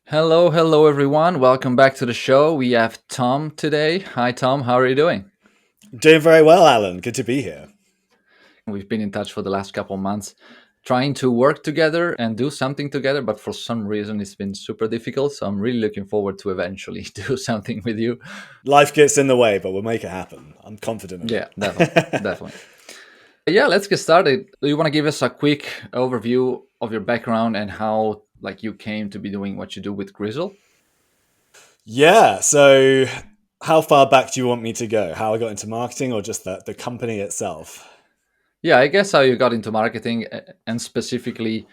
Hello everyone. Welcome back to the show. We have Tom today. Hi Tom, how are you doing? Doing very well, Alan. Good to be here. We've been in touch for the last couple of months trying to work together and do something together, but for some reason it's been super difficult. So I'm really looking forward to eventually do something with you. Life gets in the way, but we'll make it happen. I'm confident of Yeah, definitely. it. Definitely. Yeah, let's get started. Do you want to give us a quick overview of your background and how you came to be doing what you do with Grizzle? Yeah, so how far back do you want me to go? How I got into marketing or just the company itself? Yeah, I guess how you got into marketing and specifically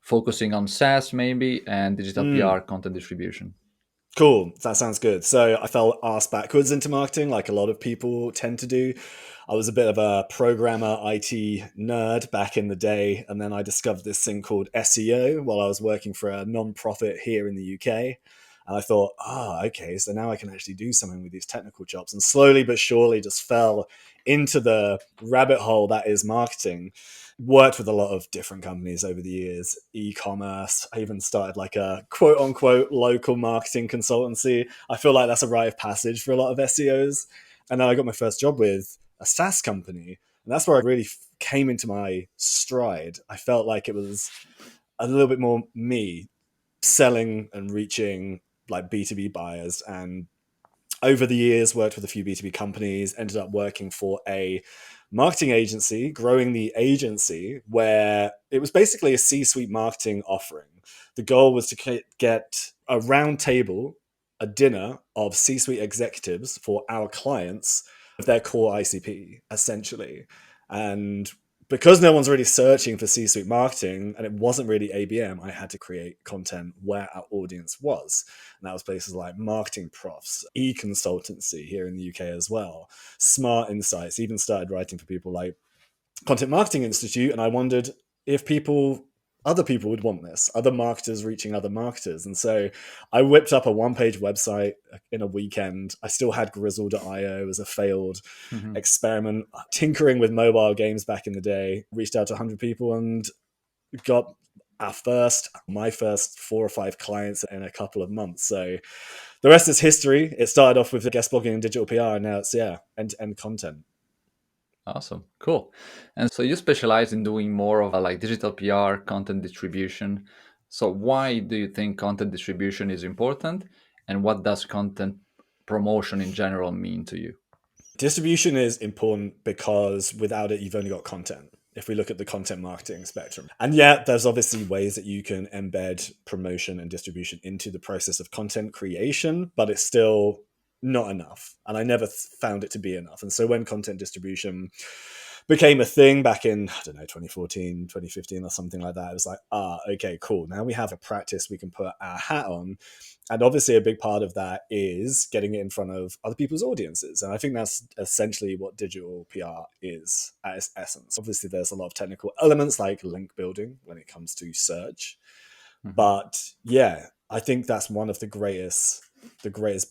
focusing on SaaS maybe and digital PR Mm, content distribution. cool. That sounds good. So I fell ass backwards into marketing like a lot of people tend to do. I was a bit of a programmer IT nerd back in the day, and then I discovered this thing called SEO while I was working for a non-profit here in the UK. And I thought, okay, so now I can actually do something with these technical jobs. And slowly but surely just fell into the rabbit hole that is marketing. Worked with a lot of different companies over the years, e-commerce. I even started like a quote unquote local marketing consultancy. I feel like that's a rite of passage for a lot of SEOs. And then I got my first job with a SaaS company. And that's where I really came into my stride. I felt like it was a little bit more me selling and reaching like B2B buyers. And over the years, worked with a few B2B companies, ended up working for a marketing agency, growing the agency where it was basically a C-suite marketing offering. The goal was to get a round table, a dinner of C-suite executives for our clients of their core ICP, essentially. And because no one's really searching for C-suite marketing and it wasn't really ABM, I had to create content where our audience was. And that was places like marketing profs, e-consultancy here in the UK as well, smart insights, even started writing for people like Content Marketing Institute. And I wondered if other people would want this, other marketers reaching other marketers. And so I whipped up a one-page website in a weekend. I still had Grizzle.io as a failed Mhm. experiment, tinkering with mobile games back in the day, reached out to 100 people and got my first four or five clients in a couple of months. So the rest is history. It started off with guest blogging and digital PR, and now it's end-to-end content. Awesome. Cool. And so you specialize in doing more of a digital PR, content distribution. So why do you think content distribution is important and what does content promotion in general mean to you? Distribution is important because without it, you've only got content. If we look at the content marketing spectrum. And yeah, there's obviously ways that you can embed promotion and distribution into the process of content creation, but it's still not enough. And I never found it to be enough. And so when content distribution became a thing back in, I don't know, 2014, 2015 or something like that, it was like, okay, cool. Now we have a practice we can put our hat on. And obviously, a big part of that is getting it in front of other people's audiences. And I think that's essentially what digital PR is at its essence. Obviously, there's a lot of technical elements like link building when it comes to search. Mhm. But yeah, I think that's one of the greatest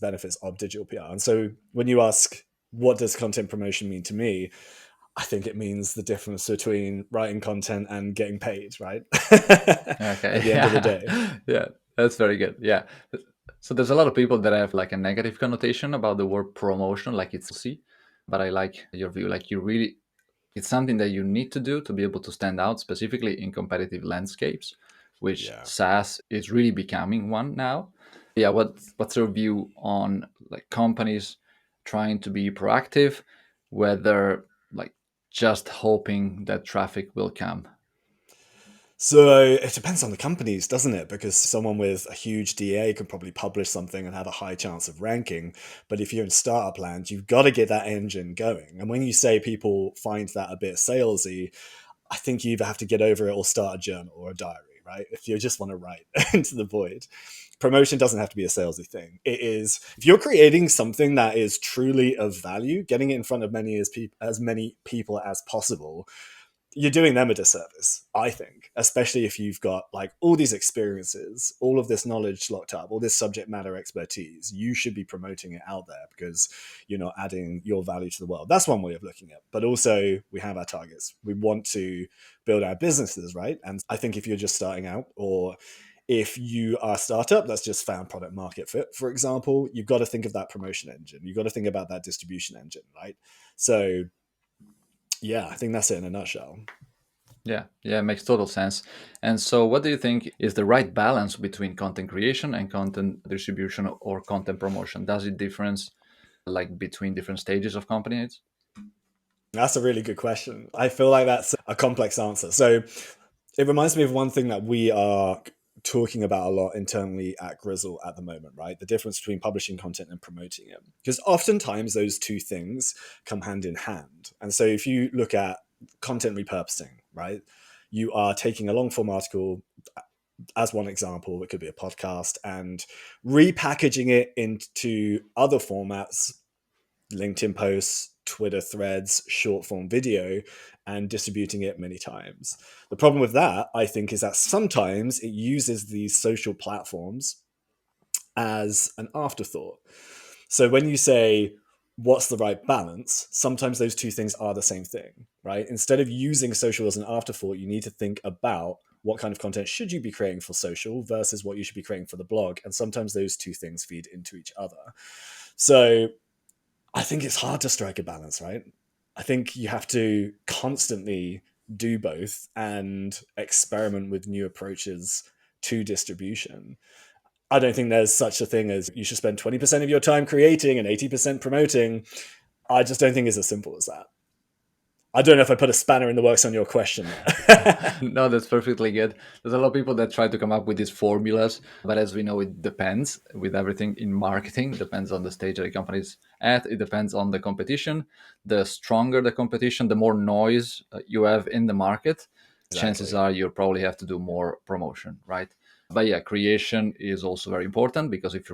benefits of digital PR. And so when you ask, what does content promotion mean to me? I think it means the difference between writing content and getting paid, right? Okay. At the end of the Yeah. day. Yeah. That's very good. Yeah. So there's a lot of people that have a negative connotation about the word promotion, like it's see, but I like your view. Like you really, it's something that you need to do to be able to stand out, specifically in competitive landscapes, which Yeah. SaaS is really becoming one now. Yeah, what's your view on companies trying to be proactive, whether like just hoping that traffic will come? So it depends on the companies, doesn't it? Because someone with a huge DA could probably publish something and have a high chance of ranking. But if you're in startup land, you've got to get that engine going. And when you say people find that a bit salesy, I think you either have to get over it or start a journal or a diary, right? If you just want to write into the void. Promotion doesn't have to be a salesy thing. It is, if you're creating something that is truly of value, getting it in front of as many people as possible, you're doing them a disservice, I think, especially if you've got like all these experiences, all of this knowledge locked up, all this subject matter expertise. You should be promoting it out there because you're not adding your value to the world. That's one way of looking at it. But also, we have our targets. We want to build our businesses, right? And I think if you're just starting out or If you are a startup that's just found product market fit, for example, you've got to think of that promotion engine. You've got to think about that distribution engine, right? So, yeah, I think that's it in a nutshell. Yeah, yeah, it makes total sense. And so, what do you think is the right balance between content creation and content distribution or content promotion? Does it difference like between different stages of companies? That's a really good question. I feel like that's a complex answer. So, it reminds me of one thing that we are talking about a lot internally at Grizzle at the moment, right? The difference between publishing content and promoting it. Because oftentimes those two things come hand in hand. And so if you look at content repurposing, right? You are taking a long form article as one example, it could be a podcast, and repackaging it into other formats, LinkedIn posts, Twitter threads, short form video, and distributing it many times. The problem with that, I think, is that sometimes it uses these social platforms as an afterthought. So when you say, what's the right balance, sometimes those two things are the same thing, right? Instead of using social as an afterthought, you need to think about what kind of content should you be creating for social versus what you should be creating for the blog. And sometimes those two things feed into each other. So I think it's hard to strike a balance, right? I think you have to constantly do both and experiment with new approaches to distribution. I don't think there's such a thing as you should spend 20% of your time creating and 80% promoting. I just don't think it's as simple as that. I don't know if I put a spanner in the works on your question there. No, that's perfectly good. There's a lot of people that try to come up with these formulas, but as we know, it depends with everything in marketing. It depends on the stage that the company's at. It depends on the competition. The stronger the competition, the more noise you have in the market. Chances Exactly. are you'll probably have to do more promotion, right? But yeah, creation is also very important because if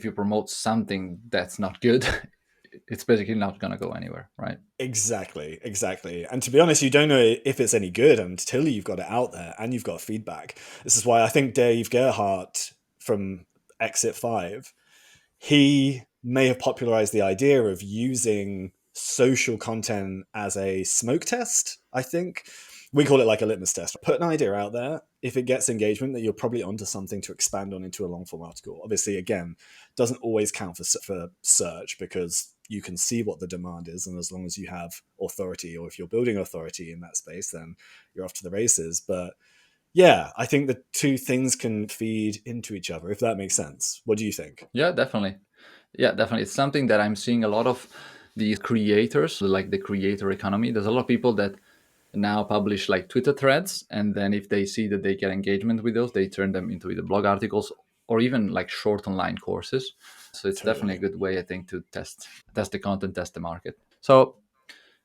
you promote something that's not good, it's basically not going to go anywhere, right? Exactly, exactly. And to be honest, you don't know if it's any good until you've got it out there and you've got feedback. This is why I think Dave Gerhardt from Exit 5, he may have popularized the idea of using social content as a smoke test, I think. We call it like a litmus test. Put an idea out there. If it gets engagement, then you're probably onto something to expand on into a long form article. Obviously, again, doesn't always count for search because you can see what the demand is. And as long as you have authority, or if you're building authority in that space, then you're off to the races. But yeah, I think the two things can feed into each other, if that makes sense. What do you think? Yeah, definitely. Yeah, definitely. It's something that I'm seeing a lot of these creators, like the creator economy. There's a lot of people that now publish like Twitter threads, and then if they see that they get engagement with those, they turn them into either blog articles or even like short online courses. So it's definitely a Totally. good way, I think, to test the content, test the market. So,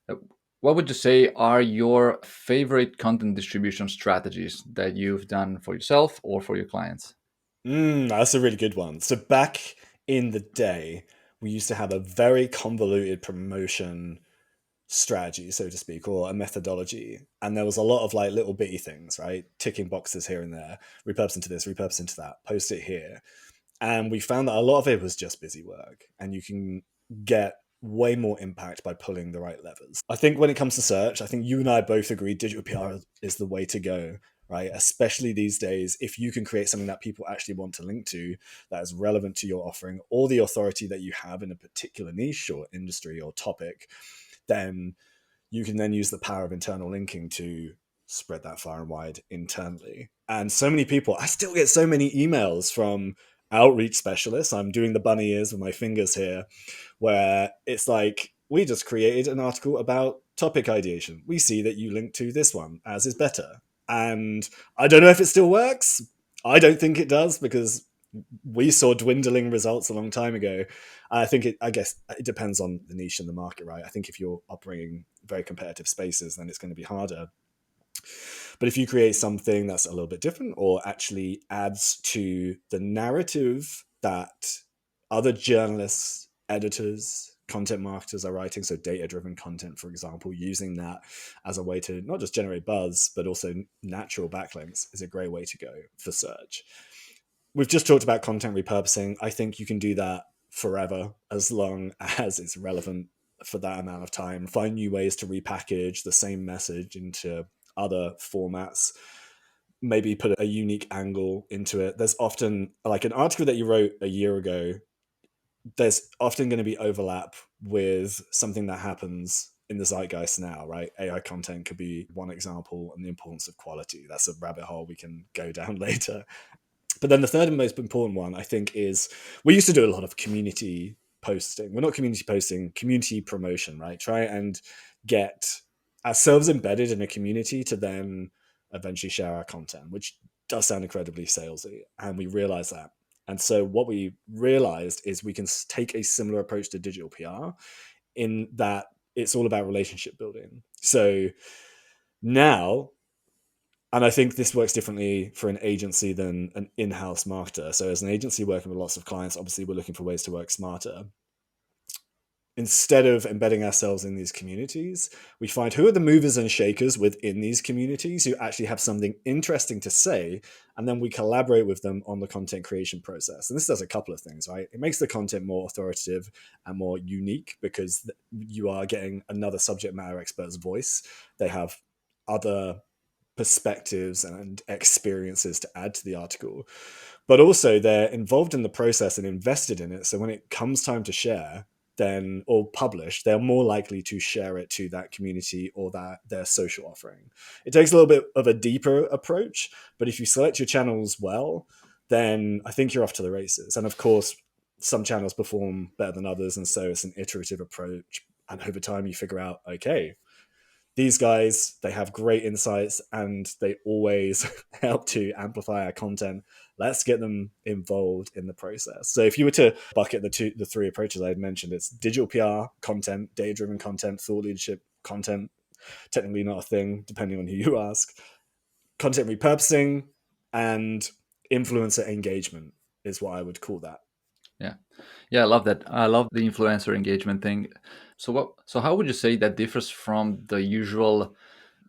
uh, what would you say are your favorite content distribution strategies that you've done for yourself or for your clients? That's a really good one. So back in the day, we used to have a very convoluted promotion strategy, so to speak, or a methodology. And there was a lot of like little bitty things, right? Ticking boxes here and there, repurpose into this, repurpose into that, post it here. And we found that a lot of it was just busy work, and you can get way more impact by pulling the right levers. I think when it comes to search, I think you and I both agree digital PR is the way to go, right? Especially these days, if you can create something that people actually want to link to, that is relevant to your offering or the authority that you have in a particular niche or industry or topic, then you can then use the power of internal linking to spread that far and wide internally. And so many people, I still get so many emails from outreach specialists. I'm doing the bunny ears with my fingers here, where it's like, we just created an article about topic ideation. We see that you link to this one, as is better. And I don't know if it still works. I don't think it does because we saw dwindling results a long time ago. I guess it depends on the niche and the market, right? I think if you're operating very competitive spaces, then it's going to be harder. But if you create something that's a little bit different or actually adds to the narrative that other journalists, editors, content marketers are writing, so data driven content, for example, using that as a way to not just generate buzz, but also natural backlinks is a great way to go for search. We've just talked about content repurposing. I think you can do that forever as long as it's relevant for that amount of time. Find new ways to repackage the same message into other formats. maybe put a unique angle into it. There's often like an article that you wrote a year ago, there's often going to be overlap with something that happens in the zeitgeist now, right? AI content could be one example, and the importance of quality. That's a rabbit hole we can go down later. But then the third and most important one, I think, is we used to do a lot of community posting. We're not community posting, community promotion, right? Try and get ourselves embedded in a community to then eventually share our content, which does sound incredibly salesy. And we realize that. And so what we realized is we can take a similar approach to digital PR in that it's all about relationship building. So now, and I think this works differently for an agency than an in-house marketer. So as an agency working with lots of clients, obviously we're looking for ways to work smarter. Instead of embedding ourselves in these communities, we find who are the movers and shakers within these communities who actually have something interesting to say, and then we collaborate with them on the content creation process. And this does a couple of things, right? It makes the content more authoritative and more unique because you are getting another subject matter expert's voice. They have other perspectives and experiences to add to the article, but also they're involved in the process and invested in it. So when it comes time to share, then or publish, they're more likely to share it to that community or that their social offering. It takes a little bit of a deeper approach, but if you select your channels well, then I think you're off to the races. And of course, some channels perform better than others, and so it's an iterative approach. And over time, you figure out, okay, these guys, they have great insights and they always help to amplify our content. Let's get them involved in the process. So if you were to bucket the three approaches I had mentioned, it's digital PR content, data driven content, thought leadership content, technically not a thing depending on who you ask, content repurposing, and influencer engagement is what I would call that. Yeah. Yeah, I love that. I love the influencer engagement thing. So how would you say that differs from the usual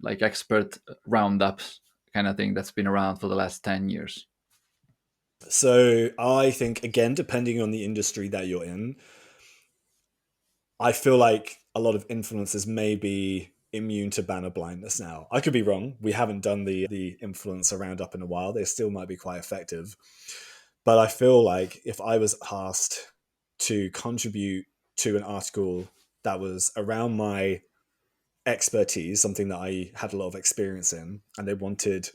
like expert roundups kind of thing that's been around for the last 10 years? So I think, again, depending on the industry that you're in, I feel like a lot of influencers may be immune to banner blindness now. I could be wrong. We haven't done the influencer roundup in a while. They still might be quite effective. But I feel like if I was asked to contribute to an article that was around my expertise, something that I had a lot of experience in, and they wanted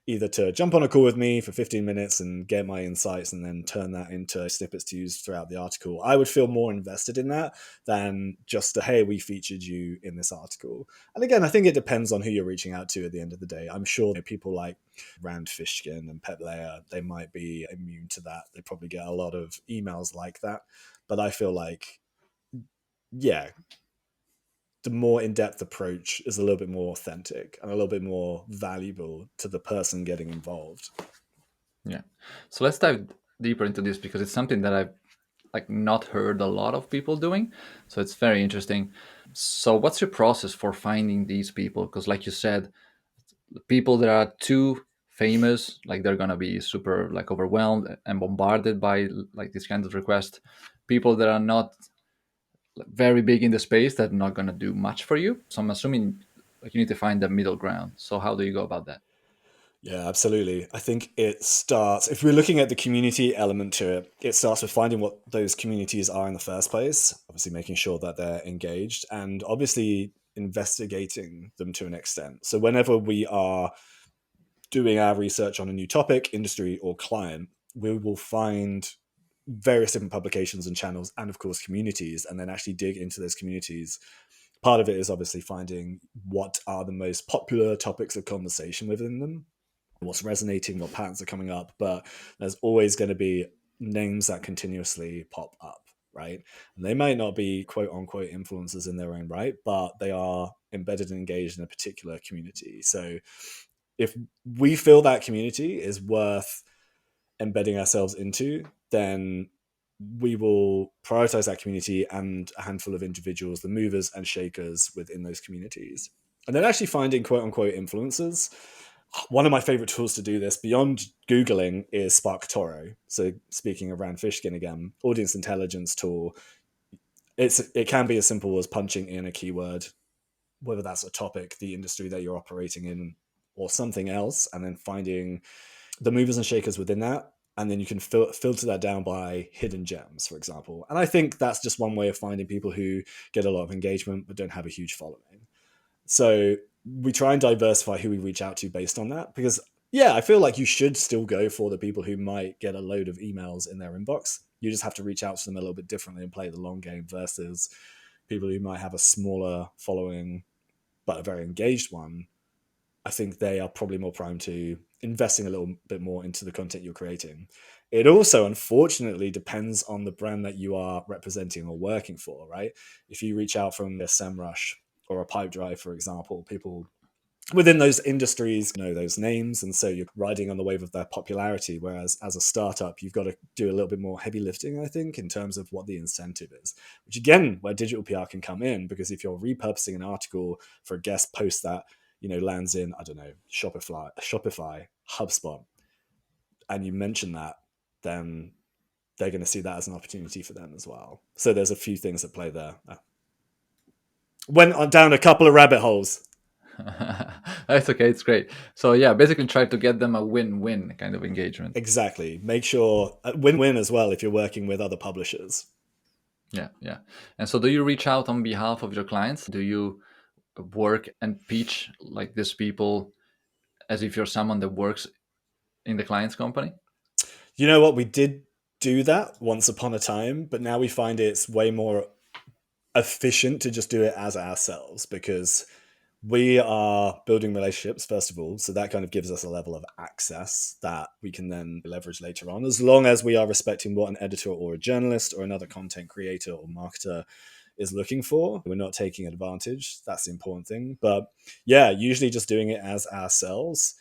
either to jump on a call with me for 15 minutes and get my insights and then turn that into snippets to use throughout the article, I would feel more invested in that than just a, hey, we featured you in this article. And again, I think it depends on who you're reaching out to at the end of the day. I'm sure people like Rand Fishkin and Pep Layer, they might be immune to that. They probably get a lot of emails like that. But I feel like, yeah, the more in-depth approach is a little bit more authentic and a little bit more valuable to the person getting involved. Yeah. So let's dive deeper into this because it's something that I've like not heard a lot of people doing. So it's very interesting. So what's your process for finding these people? Because like you said, the people that are too famous, like they're gonna be super like overwhelmed and bombarded by like these kinds of requests. People that are not like, very big in the space, that are not gonna do much for you. So I'm assuming like you need to find the middle ground. So how do you go about that? Yeah, absolutely. I think it starts, if we're looking at the community element to it, it starts with finding what those communities are in the first place, obviously making sure that they're engaged, and obviously investigating them to an extent. So whenever we are doing our research on a new topic, industry, or client, we will find various different publications and channels, and of course, communities, and then actually dig into those communities. Part of it is obviously finding what are the most popular topics of conversation within them, what's resonating, what patterns are coming up, but there's always going to be names that continuously pop up, right? And they might not be quote unquote influencers in their own right, but they are embedded and engaged in a particular community. So if we feel that community is worth embedding ourselves into, then we will prioritize that community and a handful of individuals, the movers and shakers within those communities. And then actually finding quote unquote influencers. One of my favorite tools to do this beyond Googling is SparkToro. So speaking of Rand Fishkin again, audience intelligence tool, it can be as simple as punching in a keyword, whether that's a topic, the industry that you're operating in, or something else, and then finding the movers and shakers within that. And then you can filter that down by hidden gems, for example. And I think that's just one way of finding people who get a lot of engagement but don't have a huge following. So we try and diversify who we reach out to based on that, because yeah, I feel like you should still go for the people who might get a load of emails in their inbox. You just have to reach out to them a little bit differently and play the long game versus people who might have a smaller following but a very engaged one. I think they are probably more prone to investing a little bit more into the content you're creating. It also, unfortunately, depends on the brand that you are representing or working for, right? If you reach out from a SEMrush or a Pipedrive, for example, people within those industries know those names, and so you're riding on the wave of their popularity. Whereas as a startup, you've got to do a little bit more heavy lifting, I think, in terms of what the incentive is, which again, where digital PR can come in, because if you're repurposing an article for a guest post that lands in, I don't know, Shopify, HubSpot, and you mention that, then they're going to see that as an opportunity for them as well. So there's a few things at play there. Went on down a couple of rabbit holes. That's okay. It's great. So yeah, basically try to get them a win-win kind of engagement. Exactly. Make sure win-win as well if you're working with other publishers. Yeah, yeah. And so, do you reach out on behalf of your clients? Do you work and pitch like these people as if you're someone that works in the client's company? You know what? We did do that once upon a time, but now we find it's way more efficient to just do it as ourselves, because we are building relationships first of all, so that kind of gives us a level of access that we can then leverage later on, as long as we are respecting what an editor or a journalist or another content creator or marketer is looking for. We're not taking advantage. That's the important thing. But yeah, usually just doing it as ourselves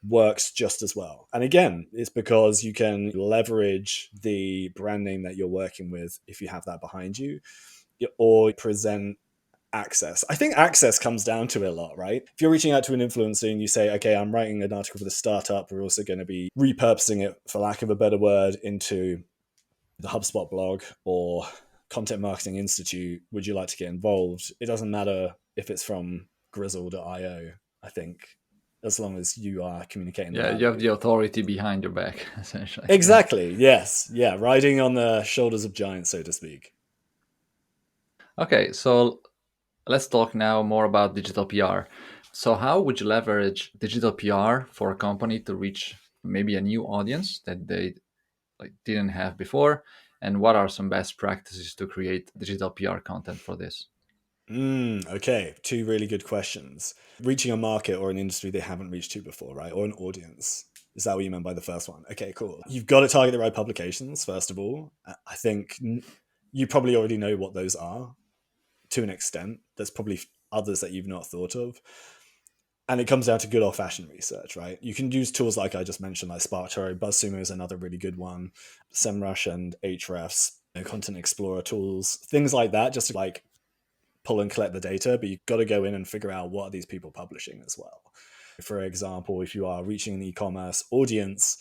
works just as well. And again, it's because you can leverage the brand name that you're working with if you have that behind you, or present access. I think access comes down to it a lot, right? If you're reaching out to an influencer and you say, okay, I'm writing an article for the startup, we're also going to be repurposing it, for lack of a better word, into the HubSpot blog or Content Marketing Institute, would you like to get involved? It doesn't matter if it's from grizzle.io, I think, as long as you are communicating the Yeah, you have value. the authority behind your back, essentially. Yeah. Exactly. Yes. Yeah. Riding on the shoulders of giants, so to speak. Okay, so let's talk now more about digital PR. So, how would you leverage digital PR for a company to reach maybe a new audience that they like didn't have before? And what are some best practices to create digital PR content for this? Okay, two really good questions. Reaching a market or an industry they haven't reached to before, right? Or an audience. Is that what you meant by the first one? Okay, cool. You've got to target the right publications, first of all. I think you probably already know what those are to an extent. There's probably others that you've not thought of. And it comes down to good old fashioned research, right? You can use tools like I just mentioned, like SparkToro. BuzzSumo is another really good one. SEMrush and Ahrefs, Content Explorer tools, things like that, just to like pull and collect the data, but you've got to go in and figure out what are these people publishing as well. For example, if you are reaching an e-commerce audience,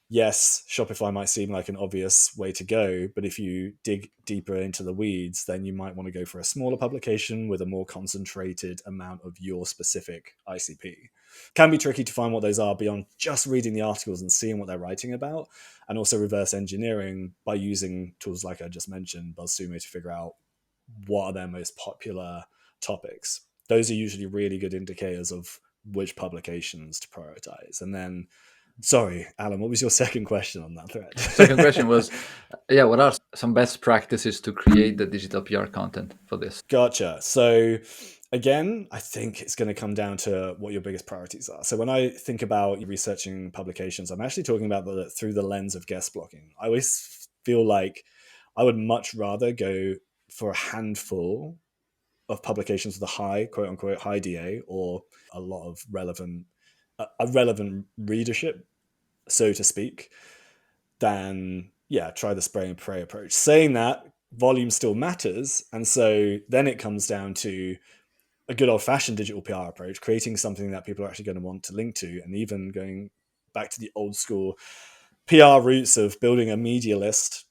yes, Shopify might seem like an obvious way to go, but if you dig deeper into the weeds, then you might want to go for a smaller publication with a more concentrated amount of your specific ICP. Can be tricky to find what those are beyond just reading the articles and seeing what they're writing about, and also reverse engineering by using tools like I just mentioned, BuzzSumo, to figure out what are their most popular topics. Those are usually really good indicators of which publications to prioritize. And then, sorry, Alan, what was your second question on that Second thread? question was, yeah, what are some best practices to create the digital PR content for this? Gotcha. So, again, I think it's going to come down to what your biggest priorities are. So, when I think about researching publications, I'm actually talking about through the lens of guest blocking. I always feel like I would much rather go for a handful of publications with a high, quote unquote, high DA, or a lot of a relevant readership, so to speak, than yeah, try the spray and pray approach. Saying that, volume still matters, and so then it comes down to a good old fashioned digital PR approach, creating something that people are actually going to want to link to, and even going back to the old school PR roots of building a media list,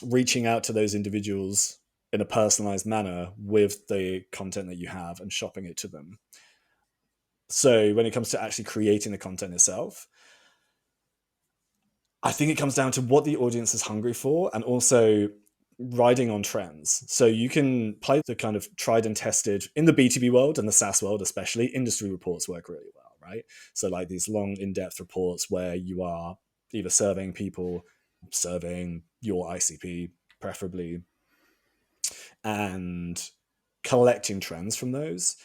reaching out to those individuals in a personalized manner with the content that you have and shopping it to them. So when it comes to actually creating the content itself, I think it comes down to what the audience is hungry for and also riding on trends. So you can play the kind of tried and tested in the B2B world and the SaaS world, especially industry reports work really well, right? So like these long in-depth reports where you are either surveying people, surveying your ICP preferably, and collecting trends from those.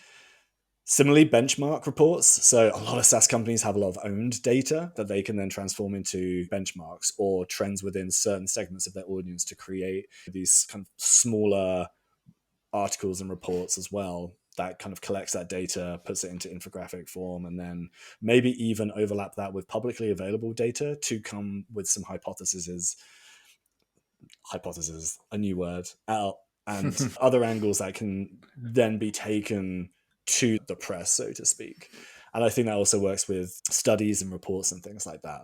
Similarly, benchmark reports. So a lot of SaaS companies have a lot of owned data that they can then transform into benchmarks or trends within certain segments of their audience to create these kind of smaller articles and reports as well that kind of collects that data, puts it into infographic form, and then maybe even overlap that with publicly available data to come with some hypothesis, a new word, out, and other angles that can then be taken to the press, so to speak. And I think that also works with studies and reports and things like that.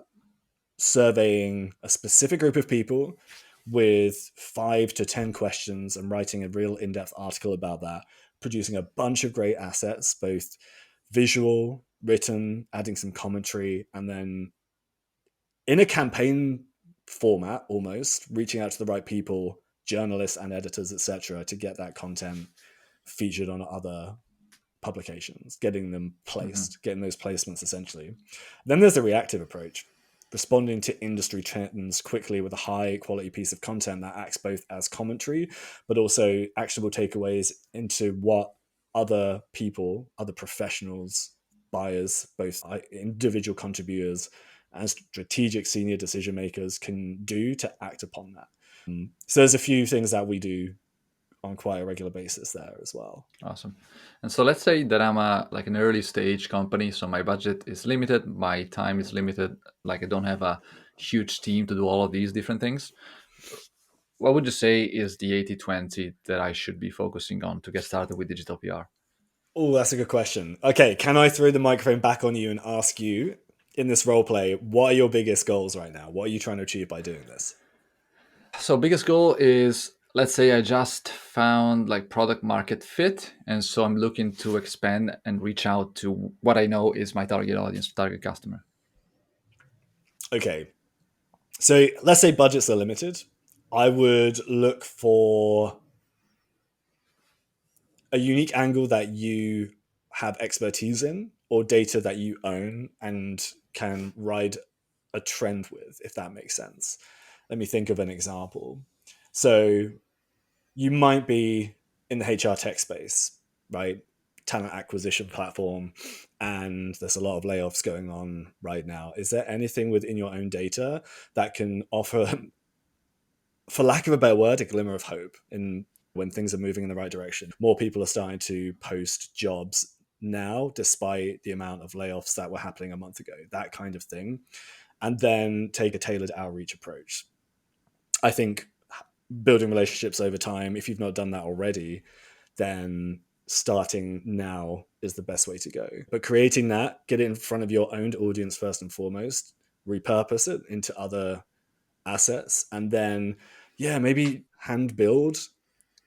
Surveying a specific group of people with 5 to 10 questions and writing a real in depth article about that, producing a bunch of great assets, both visual, written, adding some commentary, and then in a campaign format almost reaching out to the right people, journalists and editors, etc., to get that content featured on other publications, getting them Hmm. placed, getting those placements essentially. Then there's the reactive approach, responding to industry trends quickly with a high quality piece of content that acts both as commentary, but also actionable takeaways into what other people, other professionals, buyers, both individual contributors and strategic senior decision makers can do to act upon that. So there's a few things that we do on quite a regular basis there as well. Awesome. And so let's say that I'm a like an early stage company, so my budget is limited, my time is limited, like I don't have a huge team to do all of these different things. What would you say is the 80/20 that I should be focusing on to get started with digital PR? Oh, that's a good question. Okay, can I throw the microphone back on you and ask you in this role play, what are your biggest goals right now? What are you trying to achieve by doing this? So biggest goal is, let's say I just found like product market fit, and so I'm looking to expand and reach out to what I know is my target audience, target customer. Okay, so let's say budgets are limited. I would look for a unique angle that you have expertise in or data that you own and can ride a trend with, if that makes sense. Let me think of an example. So you might be in the HR tech space, right? Talent acquisition platform, and there's a lot of layoffs going on right now. Is there anything within your own data that can offer, for lack of a better word, a glimmer of hope in when things are moving in the right direction? More people are starting to post jobs now, despite the amount of layoffs that were happening a month ago, that kind of thing. And then take a tailored outreach approach. I think building relationships over time, if you've not done that already, then starting now is the best way to go. But creating that, get it in front of your own audience first and foremost, repurpose it into other assets, and then, yeah, maybe hand build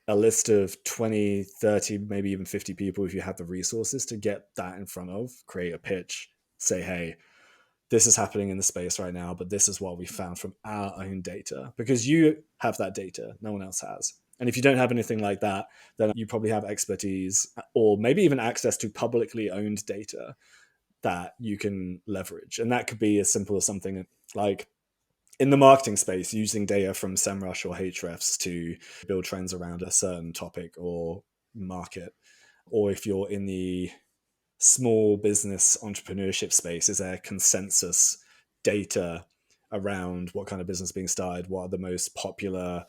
a list of 20, 30, maybe even 50 people if you have the resources to get that in front of, create a pitch, say, hey, this is happening in the space right now, but this is what we found from our own data, because you have that data, no one else has. And if you don't have anything like that, then you probably have expertise or maybe even access to publicly owned data that you can leverage. And that could be as simple as something like in the marketing space, using data from SEMrush or Hrefs to build trends around a certain topic or market. Or if you're in the small business entrepreneurship space, is there consensus data around what kind of business is being started, what are the most popular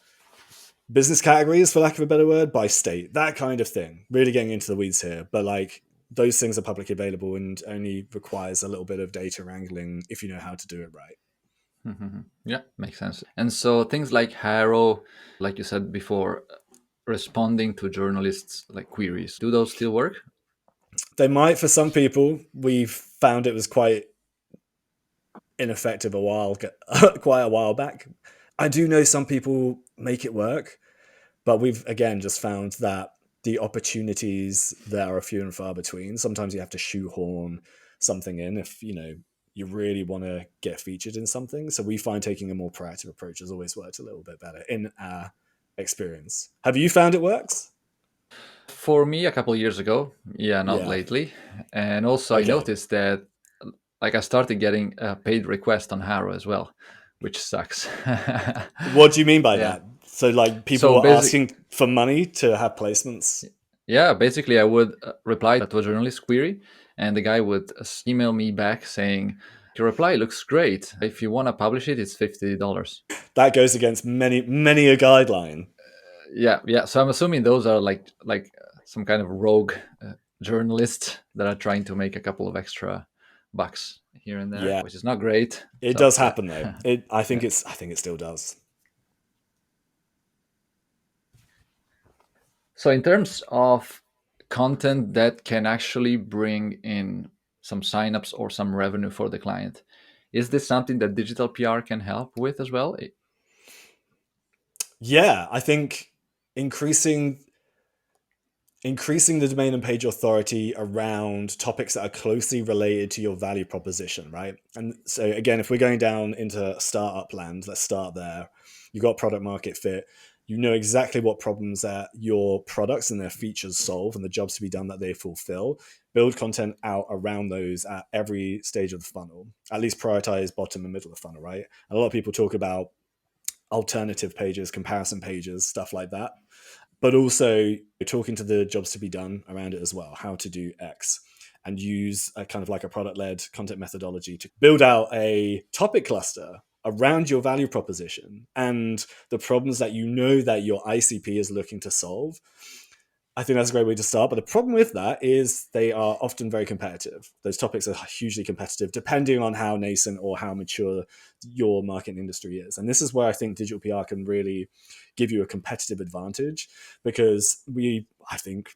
business categories, for lack of a better word, by state, that kind of thing. Really getting into the weeds here, but like those things are publicly available and only requires a little bit of data wrangling if you know how to do it right. Mhm. Yeah, makes sense. And so things like HARO, like you said before, responding to journalists like queries, do those still work? They might for some people. We've found it was quite ineffective a while, quite a while back. I do know some people make it work, but we've again just found that the opportunities there are few and far between. Sometimes you have to shoehorn something in if you really want to get featured in something. So we find taking a more proactive approach has always worked a little bit better in our experience. Have you found it works? For me, a couple of years ago, yeah, not Yeah. lately. And also, I Okay. noticed that like I started getting a paid request on HARO as well, which sucks. What do you mean by Yeah. that? So like people So were basic, asking for money to have placements. yeah, basically I would reply to a journalist query, and the guy would email me back saying, "Your reply looks great. If you want to publish it, it's $50." That goes against many a guideline. Yeah, yeah. So I'm assuming those are some kind of rogue journalists that are trying to make a couple of extra bucks here and there, Yeah, which is not great. it So does yeah, happen though. It I think yeah. it still does. So in terms of content that can actually bring in some signups or some revenue for the client, is this something that digital PR can help with as well? Yeah, I think increasing increasing the domain and page authority around topics that are closely related to your value proposition, right? And so again, if we're going down into startup land, let's start there. You've got product market fit. You know exactly what problems that your products and their features solve and the jobs to be done that they fulfill. Build content out around those at every stage of the funnel. At least prioritize bottom and middle of the funnel, right? And a lot of people talk about alternative pages, comparison pages, stuff like that, but also talking to the jobs to be done around it as well, how to do X, and use a kind of like a product led content methodology to build out a topic cluster around your value proposition and the problems that you know that your ICP is looking to solve. I think that's a great way to start. But the problem with that is they are often very competitive. Those topics are hugely competitive, depending on how nascent or how mature your market industry is. And this is where I think digital PR can really give you a competitive advantage because I think,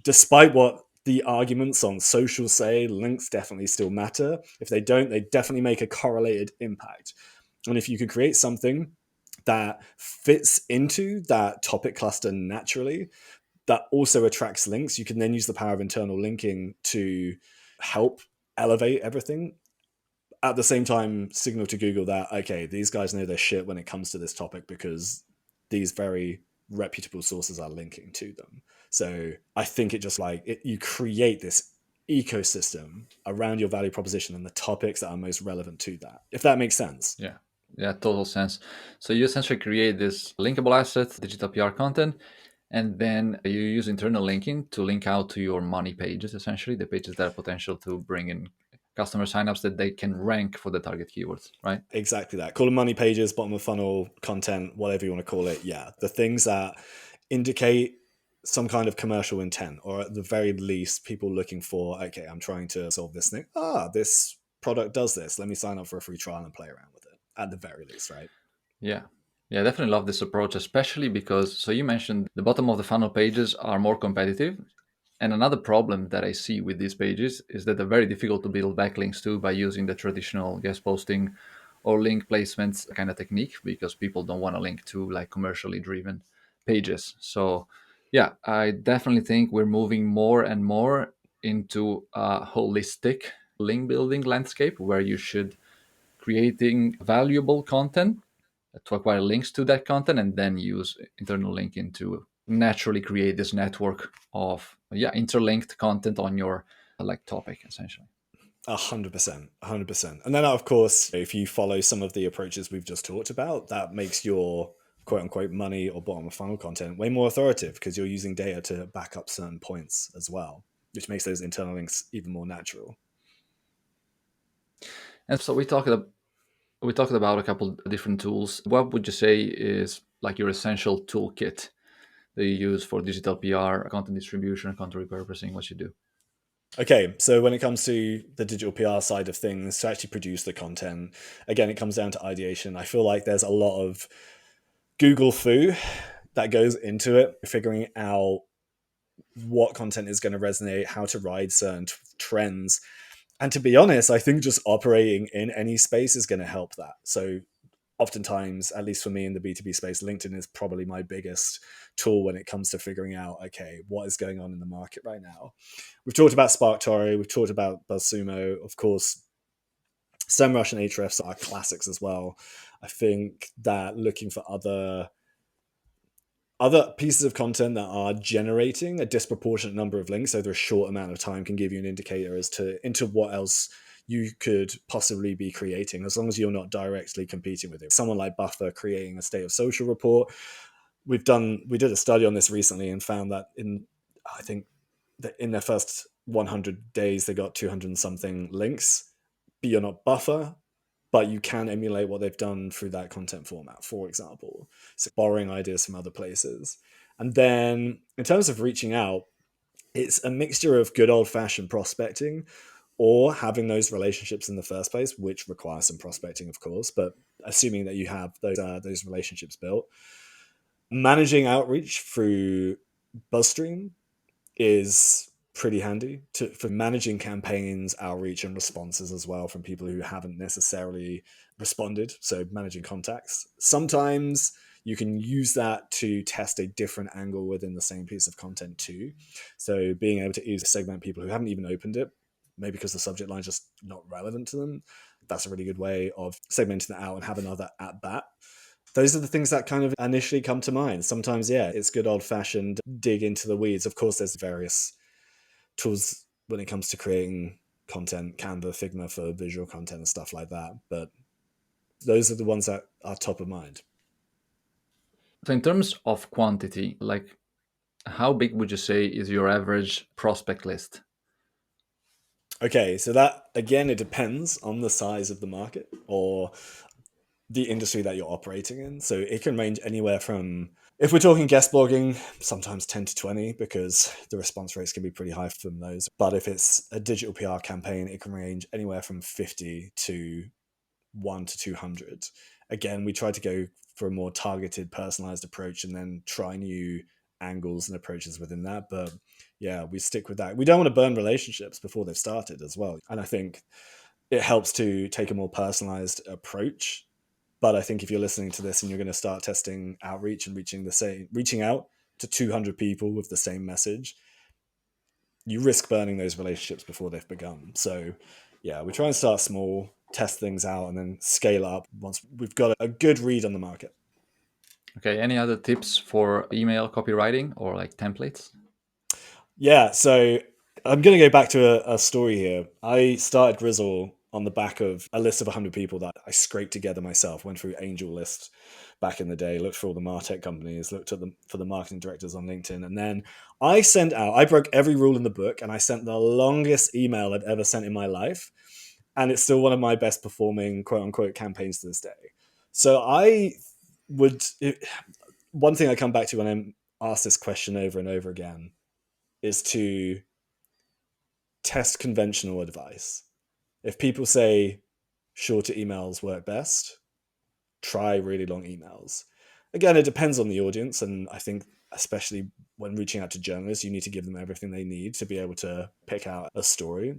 despite what the arguments on social say, links definitely still matter. If they don't, they definitely make a correlated impact. And if you could create something that fits into that topic cluster naturally, that also attracts links. You can then use the power of internal linking to help elevate everything. At the same time, signal to Google that, okay, these guys know their shit when it comes to this topic because these very reputable sources are linking to them. So I think it just you create this ecosystem around your value proposition and the topics that are most relevant to that, if that makes sense. Yeah, yeah, total sense. So you essentially create this linkable asset, digital PR content, and then you use internal linking to link out to your money pages, essentially the pages that are potential to bring in customer signups that they can rank for the target keywords, right? Exactly that. Call them money pages, bottom of funnel content, whatever you want to call it. Yeah. The things that indicate some kind of commercial intent, or at the very least, people looking for, okay, I'm trying to solve this thing. This product does this. Let me sign up for a free trial and play around with it. At the very least, right? Yeah. Yeah, I definitely love this approach, especially because, so you mentioned the bottom of the funnel pages are more competitive. And another problem that I see with these pages is that they're very difficult to build backlinks to by using the traditional guest posting or link placements kind of technique because people don't want to link to like commercially driven pages. So, yeah, I definitely think we're moving more and more into a holistic link building landscape where you should creating valuable content to acquire links to that content and then use internal linking to naturally create this network of interlinked content on your like topic essentially. 100%, 100%. And then, of course, if you follow some of the approaches we've just talked about, that makes your quote unquote money or bottom of funnel content way more authoritative because you're using data to back up certain points as well, which makes those internal links even more natural. And so we talked about a couple different tools. What would you say is like your essential toolkit that you use for digital PR, content distribution, content repurposing, what you do? Okay, so when it comes to the digital PR side of things, to actually produce the content, again, it comes down to ideation. I feel like there's a lot of Google foo that goes into it, figuring out what content is going to resonate, how to ride certain trends. And to be honest, I think just operating in any space is going to help that. So oftentimes, at least for me in the B2B space, LinkedIn is probably my biggest tool when it comes to figuring out, okay, what is going on in the market right now. We've talked about SparkToro, we've talked about BuzzSumo, of course. SEMrush and Ahrefs are classics as well. I think that looking for other pieces of content that are generating a disproportionate number of links over a short amount of time can give you an indicator as to into what else you could possibly be creating, as long as you're not directly competing with it. Someone like Buffer creating a state of social report. We did a study on this recently and found that I think that in their first 100 days they got 200 and something links. But you're not Buffer, but you can emulate what they've done through that content format, for example. So borrowing ideas from other places. And then in terms of reaching out, it's a mixture of good old fashioned prospecting or having those relationships in the first place, which requires some prospecting, of course, but assuming that you have those relationships built. Managing outreach through BuzzStream is pretty handy for managing campaigns, outreach, and responses as well from people who haven't necessarily responded. So managing contacts. Sometimes you can use that to test a different angle within the same piece of content too. So being able to segment people who haven't even opened it, maybe because the subject line is just not relevant to them. That's a really good way of segmenting that out and have another at bat. Those are the things that kind of initially come to mind. Sometimes, yeah, it's good old fashioned dig into the weeds. Of course, there's various tools when it comes to creating content, Canva, Figma for visual content and stuff like that. But those are the ones that are top of mind. So in terms of quantity, like how big would you say is your average prospect list? Okay, so that again, it depends on the size of the market or the industry that you're operating in. So it can range anywhere from, if we're talking guest blogging, sometimes 10 to 20 because the response rates can be pretty high from those. But if it's a digital PR campaign, it can range anywhere from 50 to 1 to 200. Again, we try to go for a more targeted, personalized approach and then try new angles and approaches within that. But yeah, we stick with that. We don't want to burn relationships before they've started as well. And I think it helps to take a more personalized approach. But I think if you're listening to this and you're going to start testing outreach and reaching out to 200 people with the same message, you risk burning those relationships before they've begun. So yeah, we try and start small, test things out, and then scale up once we've got a good read on the market. Okay, any other tips for email copywriting or like templates? Yeah, so I'm going to go back to a story here. I started Grizzle on the back of a list of 100 people that I scraped together myself, went through Angel List back in the day, looked for all the MarTech companies, looked at them for the marketing directors on LinkedIn. And then I broke every rule in the book and I sent the longest email I'd ever sent in my life. And it's still one of my best performing quote unquote campaigns to this day. So one thing I come back to when I'm asked this question over and over again is to test conventional advice. If people say shorter emails work best, try really long emails. Again, it depends on the audience. And I think, especially when reaching out to journalists, you need to give them everything they need to be able to pick out a story.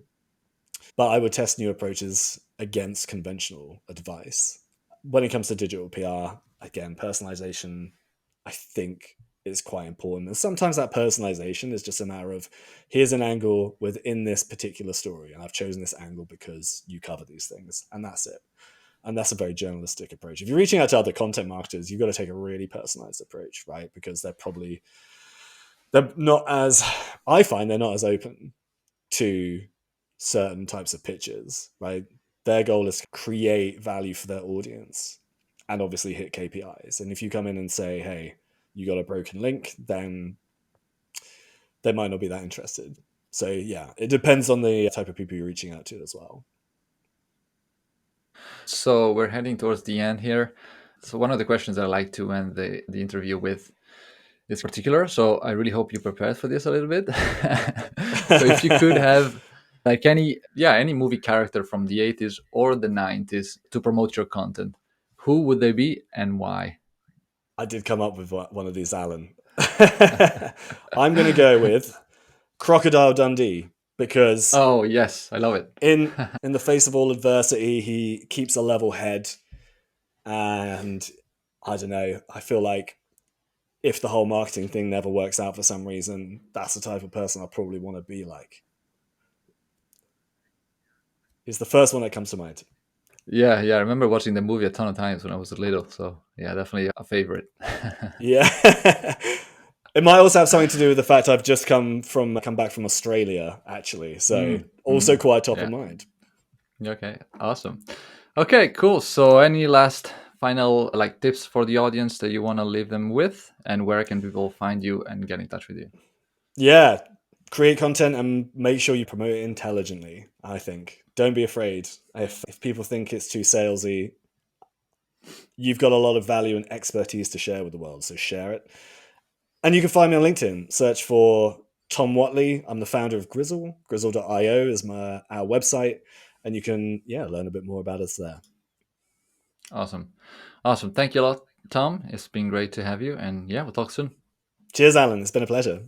But I would test new approaches against conventional advice. When it comes to digital PR, again, personalization, I think, is quite important. And sometimes that personalization is just a matter of here's an angle within this particular story, and I've chosen this angle because you cover these things, and that's it. And that's a very journalistic approach. If you're reaching out to other content marketers, you've got to take a really personalized approach, right? Because they're not as, I find they're not as open to certain types of pitches, right? Their goal is to create value for their audience and obviously hit KPIs. And if you come in and say, hey, you got a broken link, then they might not be that interested. So yeah, it depends on the type of people you're reaching out to as well. So we're heading towards the end here. So one of the questions I like to end the interview with is particular. So I really hope you prepared for this a little bit. So if you could have like any movie character from the 80s or the 90s to promote your content, who would they be and why? I did come up with one of these, Alan. I'm going to go with Crocodile Dundee because Oh yes, I love it. in the face of all adversity, he keeps a level head And I don't know, I feel like if the whole marketing thing never works out for some reason, that's the type of person I probably want to be like. Is the first one that comes to mind. Yeah, yeah. I remember watching the movie a ton of times when I was little. So yeah, definitely a favorite. Yeah. It might also have something to do with the fact I've just come back from Australia, actually. So also quite top of Yeah. mind. Okay. Awesome. Okay. Cool. So any last final like tips for the audience that you want to leave them with, and where can people find you and get in touch with you? Yeah. Create content and make sure you promote it intelligently, I think. Don't be afraid. If people think it's too salesy, you've got a lot of value and expertise to share with the world. So share it. And you can find me on LinkedIn. Search for Tom Whatley. I'm the founder of Grizzle. Grizzle.io is our website. And you can, yeah, learn a bit more about us there. Awesome. Awesome. Thank you a lot, Tom. It's been great to have you. And yeah, we'll talk soon. Cheers, Alan. It's been a pleasure.